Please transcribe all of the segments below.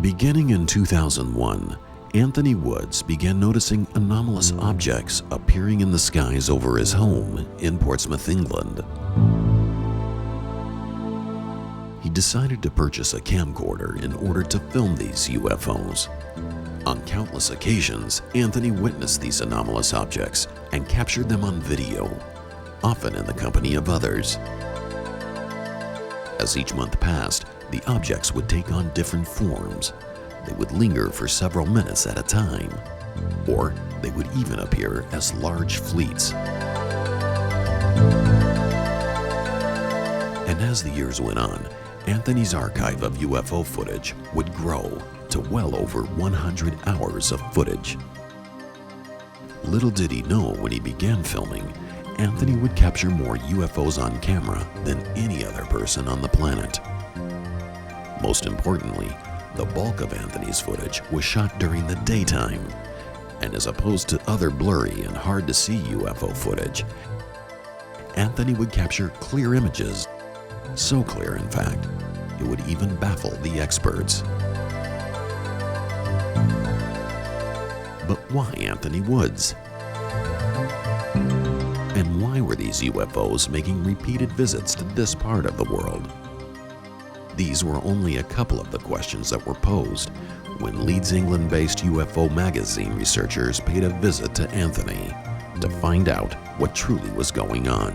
Beginning in 2001, Anthony Woods began noticing anomalous objects appearing in the skies over his home in Portsmouth, England. He decided to purchase a camcorder in order to film these UFOs. On countless occasions, Anthony witnessed these anomalous objects and captured them on video, often in the company of others. As each month passed, the objects would take on different forms. They would linger for several minutes at a time, or they would even appear as large fleets. And as the years went on, Anthony's archive of UFO footage would grow to well over 100 hours of footage. Little did he know when he began filming, Anthony would capture more UFOs on camera than any other person on the planet. Most importantly, the bulk of Anthony's footage was shot during the daytime, and as opposed to other blurry and hard to see UFO footage, Anthony would capture clear images, so clear in fact, it would even baffle the experts. But why Anthony Woods? And why were these UFOs making repeated visits to this part of the world? These were only a couple of the questions that were posed when Leeds, England-based UFO magazine researchers paid a visit to Anthony to find out what truly was going on.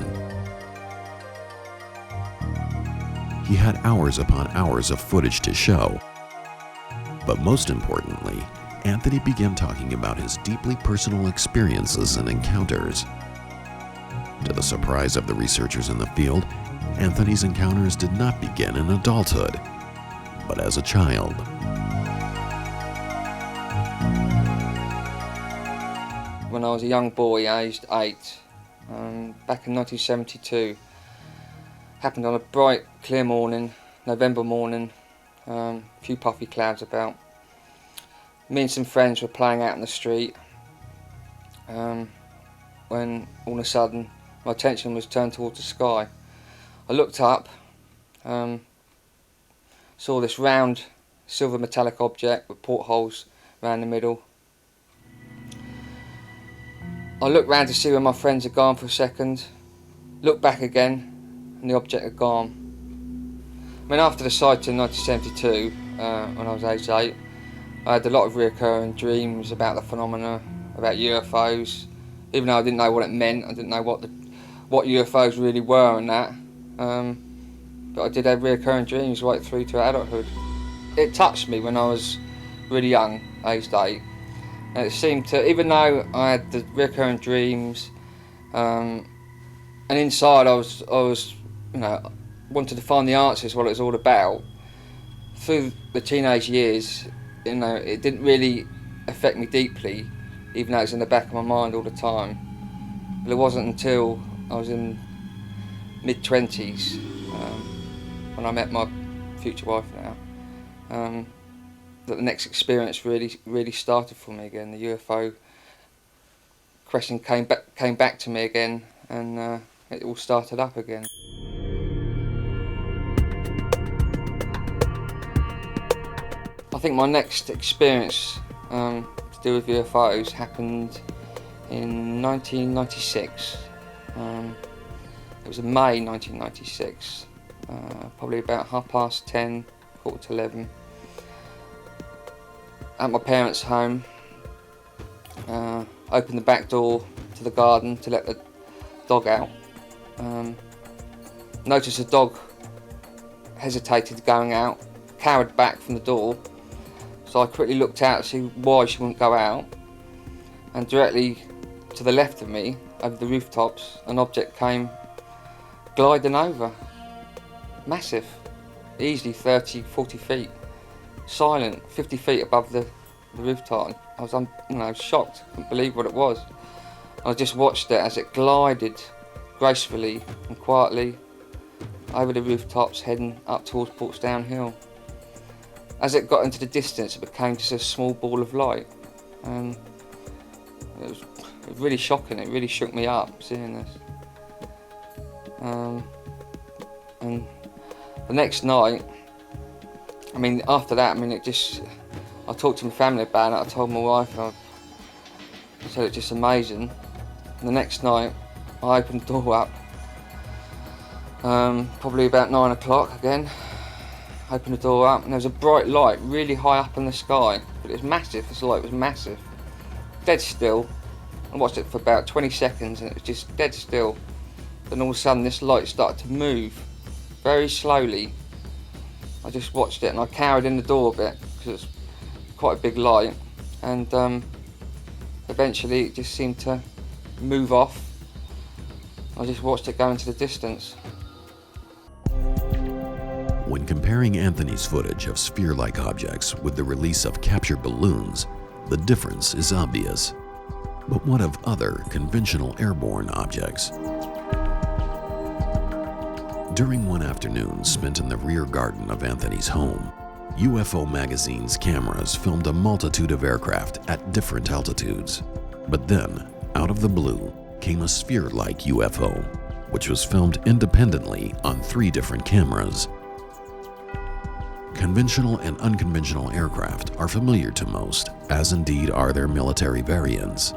He had hours upon hours of footage to show, but most importantly, Anthony began talking about his deeply personal experiences and encounters. To the surprise of the researchers in the field, Anthony's encounters did not begin in adulthood, but as a child. When I was a young boy, aged 8, back in 1972, happened on a bright, clear morning, November morning, a few puffy clouds about. Me and some friends were playing out in the street when all of a sudden my attention was turned towards the sky. I looked up, saw this round silver metallic object with portholes around the middle. I looked round to see where my friends had gone for a second, looked back again, and the object had gone. I mean, after the sighting in 1972, when I was age 8, I had a lot of recurring dreams about the phenomena, about UFOs. Even though I didn't know what it meant, I didn't know what UFOs really were and that. But I did have recurring dreams right through to adulthood. It touched me when I was really young, aged 8. And it seemed to, even though I had the recurring dreams, and inside I was, wanted to find the answers, what it was all about. Through the teenage years, it didn't really affect me deeply, even though it was in the back of my mind all the time. But it wasn't until I was in mid-20s, when I met my future wife now, that the next experience really started for me again. The UFO question came back to me again, and it all started up again. I think my next experience to do with UFOs happened in 1996. It was in May 1996, probably about 10:30, 11:15, at my parents' home. Opened the back door to the garden to let the dog out. Noticed the dog hesitated going out, cowered back from the door. So I quickly looked out to see why she wouldn't go out, and directly to the left of me, over the rooftops, an object came gliding over. Massive, easily 30, 40 feet, silent, 50 feet above the rooftop. I was shocked, couldn't believe what it was. I just watched it as it glided gracefully and quietly over the rooftops, heading up towards Portsdown Hill. As it got into the distance, it became just a small ball of light, and it was really shocking. It really shook me up seeing this. And the next night, I mean, after that, I mean, I talked to my family about it. I told my wife, I said it's just amazing. And the next night, I opened the door up, probably about 9 o'clock again. Opened the door up, and there was a bright light really high up in the sky, but it was massive. This light was massive, dead still. I watched it for about 20 seconds, and it was just dead still. Then all of a sudden, this light started to move very slowly. I just watched it, and I cowered in the door a bit because it's quite a big light, and eventually it just seemed to move off. I just watched it go into the distance. When comparing Anthony's footage of sphere-like objects with the release of captured balloons, the difference is obvious. But what of other conventional airborne objects? During one afternoon spent in the rear garden of Anthony's home, UFO Magazine's cameras filmed a multitude of aircraft at different altitudes. But then, out of the blue, came a sphere-like UFO, which was filmed independently on 3 different cameras. Conventional and unconventional aircraft are familiar to most, as indeed are their military variants.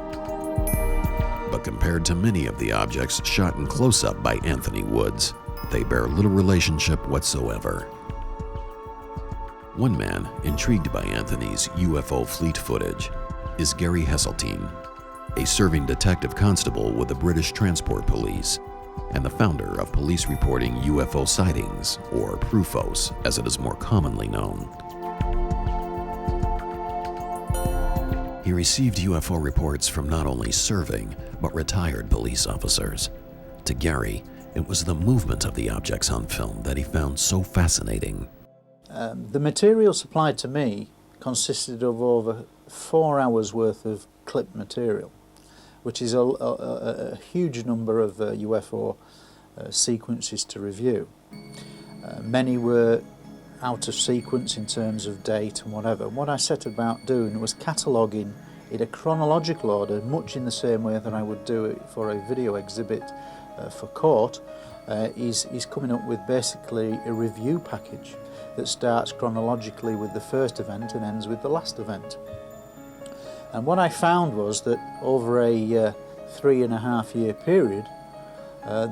But compared to many of the objects shot in close-up by Anthony Woods, they bear little relationship whatsoever. One man intrigued by Anthony's UFO fleet footage is Gary Hesseltine, a serving detective constable with the British Transport Police and the founder of police reporting UFO sightings, or PRUFOS as it is more commonly known. He received UFO reports from not only serving, but retired police officers. To Gary, it was the movement of the objects on film that he found so fascinating. The material supplied to me consisted of over 4 hours worth of clip material, which is a huge number of UFO sequences to review. Many were out of sequence in terms of date and whatever. What I set about doing was cataloguing in a chronological order, much in the same way that I would do it for a video exhibit for court, is coming up with basically a review package that starts chronologically with the first event and ends with the last event. And what I found was that over a 3.5 year period,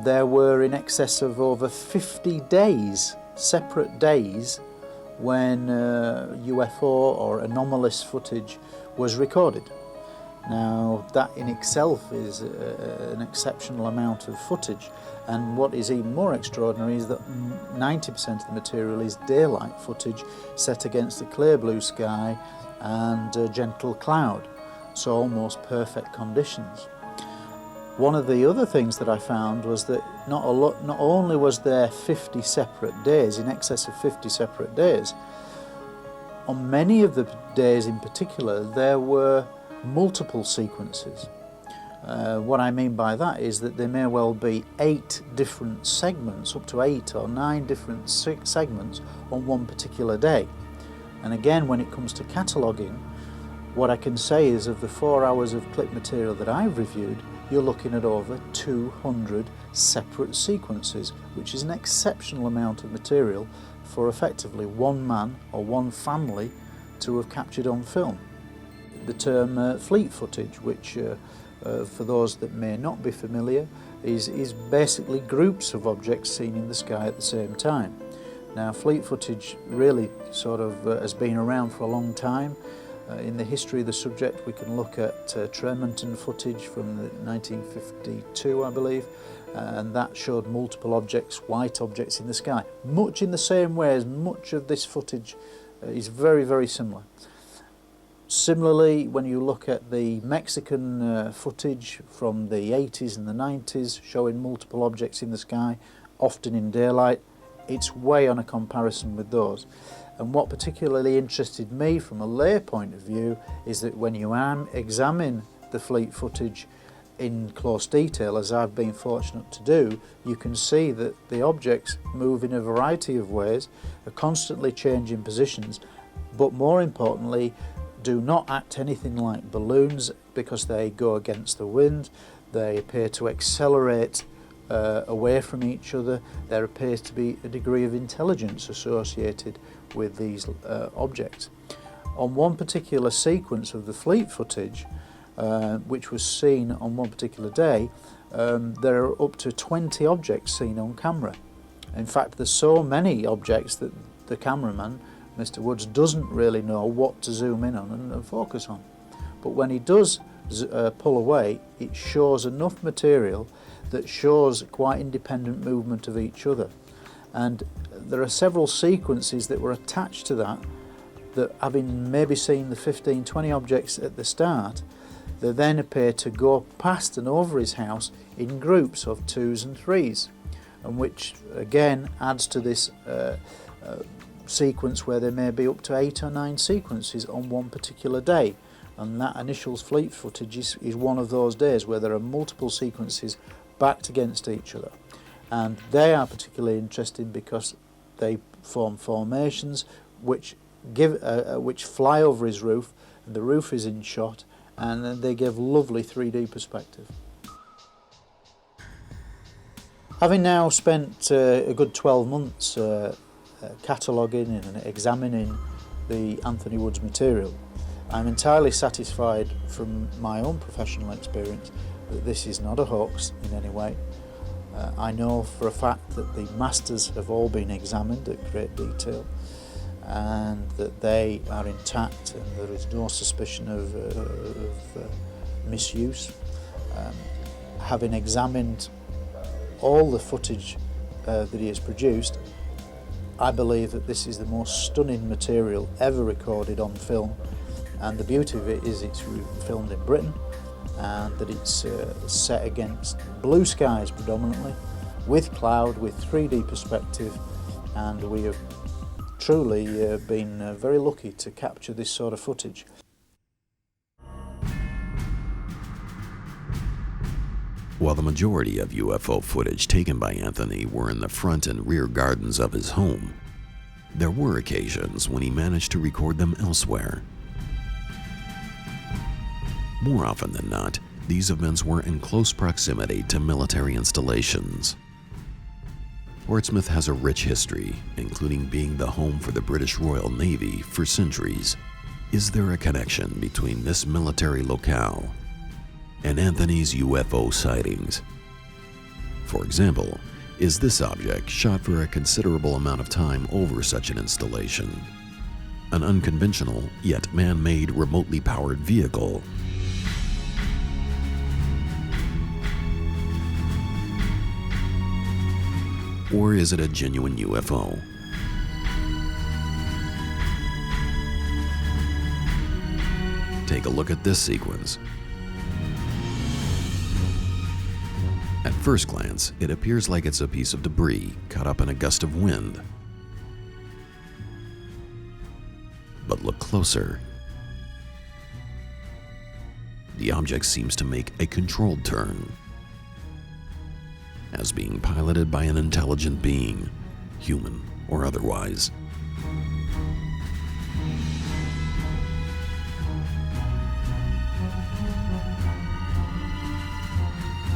there were in excess of over 50 days, separate days, when UFO or anomalous footage was recorded. Now, that in itself is an exceptional amount of footage, and what is even more extraordinary is that 90% of the material is daylight footage set against a clear blue sky and a gentle cloud, so almost perfect conditions. One of the other things that I found was that not only was there 50 separate days, in excess of 50 separate days, on many of the days in particular there were multiple sequences. What I mean by that is that there may well be 8 different segments, up to 8 or 9 different segments on one particular day. And again, when it comes to cataloguing, what I can say is of the 4 hours of clip material that I've reviewed, you're looking at over 200 separate sequences, which is an exceptional amount of material for effectively one man or one family to have captured on film. The term fleet footage, which for those that may not be familiar, is basically groups of objects seen in the sky at the same time. Now, fleet footage really sort of has been around for a long time. In the history of the subject, we can look at Tremonton footage from 1952, I believe, and that showed multiple objects, white objects in the sky, much in the same way as much of this footage is very, very similar. Similarly, when you look at the Mexican footage from the 80s and the 90s showing multiple objects in the sky, often in daylight, it's way on a comparison with those. And what particularly interested me from a lay point of view is that when you examine the fleet footage in close detail, as I've been fortunate to do, you can see that the objects move in a variety of ways, are constantly changing positions, but more importantly, do not act anything like balloons because they go against the wind. They appear to accelerate away from each other. There appears to be a degree of intelligence associated with these objects. On one particular sequence of the fleet footage, which was seen on one particular day, there are up to 20 objects seen on camera. In fact, there's so many objects that the cameraman, Mr. Woods, doesn't really know what to zoom in on and focus on. But when he does pull away, it shows enough material that shows quite independent movement of each other. And there are several sequences that were attached to that, that having maybe seen the 15-20 objects at the start, they then appear to go past and over his house in groups of 2s and 3s, and which again adds to this sequence where there may be up to 8 or 9 sequences on one particular day. And that initial fleet footage is one of those days where there are multiple sequences backed against each other. And they are particularly interesting because they form formations which fly over his roof, and the roof is in shot, and then they give lovely 3D perspective. Having now spent a good 12 months cataloguing and examining the Anthony Woods material, I'm entirely satisfied from my own professional experience that this is not a hoax in any way. I know for a fact that the masters have all been examined at great detail, and that they are intact and there is no suspicion of misuse. Having examined all the footage that he has produced, I believe that this is the most stunning material ever recorded on film, and the beauty of it is it's filmed in Britain, and that it's set against blue skies predominantly, with cloud, with 3D perspective, and we have truly been very lucky to capture this sort of footage. While the majority of UFO footage taken by Anthony were in the front and rear gardens of his home, there were occasions when he managed to record them elsewhere. More often than not, these events were in close proximity to military installations. Portsmouth has a rich history, including being the home for the British Royal Navy for centuries. Is there a connection between this military locale and Anthony's UFO sightings? For example, is this object shot for a considerable amount of time over such an installation? An unconventional, yet man-made, remotely powered vehicle? Or is it a genuine UFO? Take a look at this sequence. At first glance, it appears like it's a piece of debris caught up in a gust of wind. But look closer. The object seems to make a controlled turn, as being piloted by an intelligent being, human or otherwise.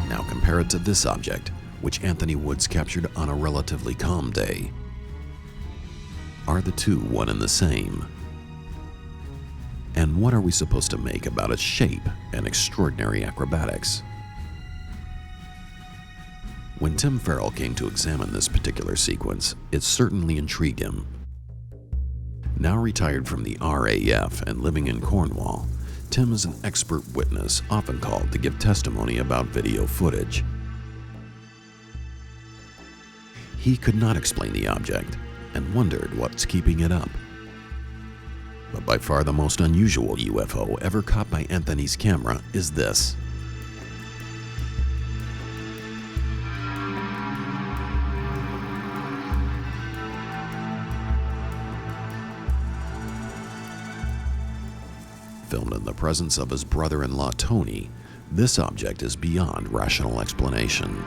Now compare it to this object, which Anthony Woods captured on a relatively calm day. Are the two one and the same? And what are we supposed to make about its shape and extraordinary acrobatics? When Tim Farrell came to examine this particular sequence, it certainly intrigued him. Now retired from the RAF and living in Cornwall, Tim is an expert witness often called to give testimony about video footage. He could not explain the object and wondered what's keeping it up. But by far the most unusual UFO ever caught by Anthony's camera is this. Filmed in the presence of his brother-in-law Tony, this object is beyond rational explanation.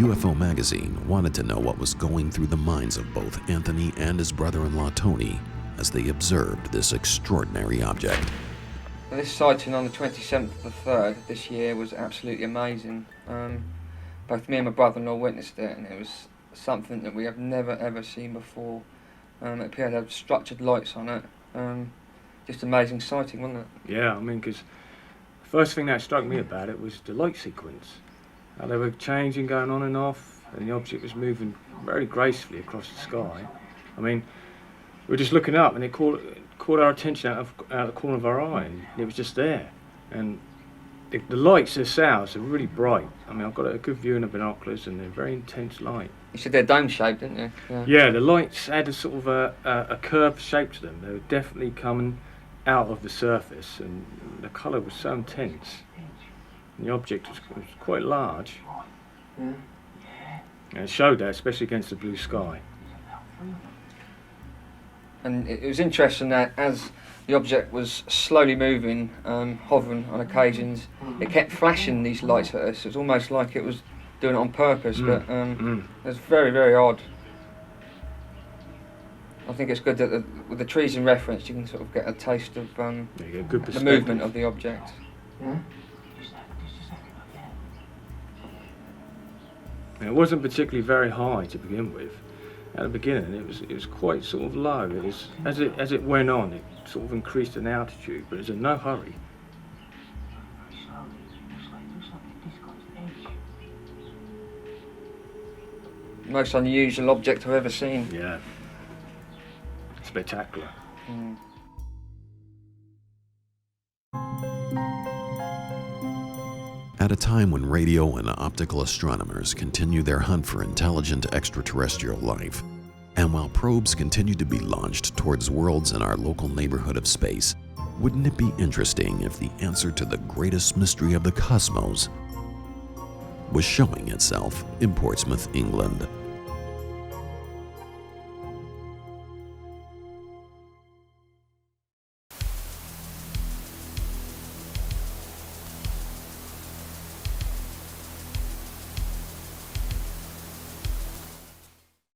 UFO magazine wanted to know what was going through the minds of both Anthony and his brother-in-law Tony as they observed this extraordinary object. This sighting on the 27th of the 3rd this year was absolutely amazing. Both me and my brother-in-law witnessed it, and it was something that we have never ever seen before. It appeared to have structured lights on it. Just amazing sighting, wasn't it? Yeah, I mean, because the first thing that struck me about it was the light sequence. How they were changing, going on and off, and the object was moving very gracefully across the sky. I mean, we were just looking up, and it caught our attention out of the corner of our eye, and it was just there. And the lights themselves are really bright. I mean, I've got a good view in the binoculars, and they're very intense light. You said they're dome-shaped, didn't you? Yeah, the lights had a sort of a curved shape to them. They were definitely coming out of the surface, and the colour was so intense. And the object was quite large. And it showed that, especially against the blue sky. And it was interesting that as the object was slowly moving, hovering on occasions, it kept flashing these lights at us. It was almost like it was doing it on purpose, but it was very, very odd. I think it's good that with the trees in reference, you can sort of get a taste of the movement of the object. And it wasn't particularly very high to begin with. At the beginning, it was quite sort of low. It was, as it went on, it sort of increased in altitude, but it was in no hurry. Most unusual object I've ever seen. Yeah. Spectacular. At a time when radio and optical astronomers continue their hunt for intelligent extraterrestrial life, and while probes continue to be launched towards worlds in our local neighborhood of space, wouldn't it be interesting if the answer to the greatest mystery of the cosmos was showing itself in Portsmouth, England?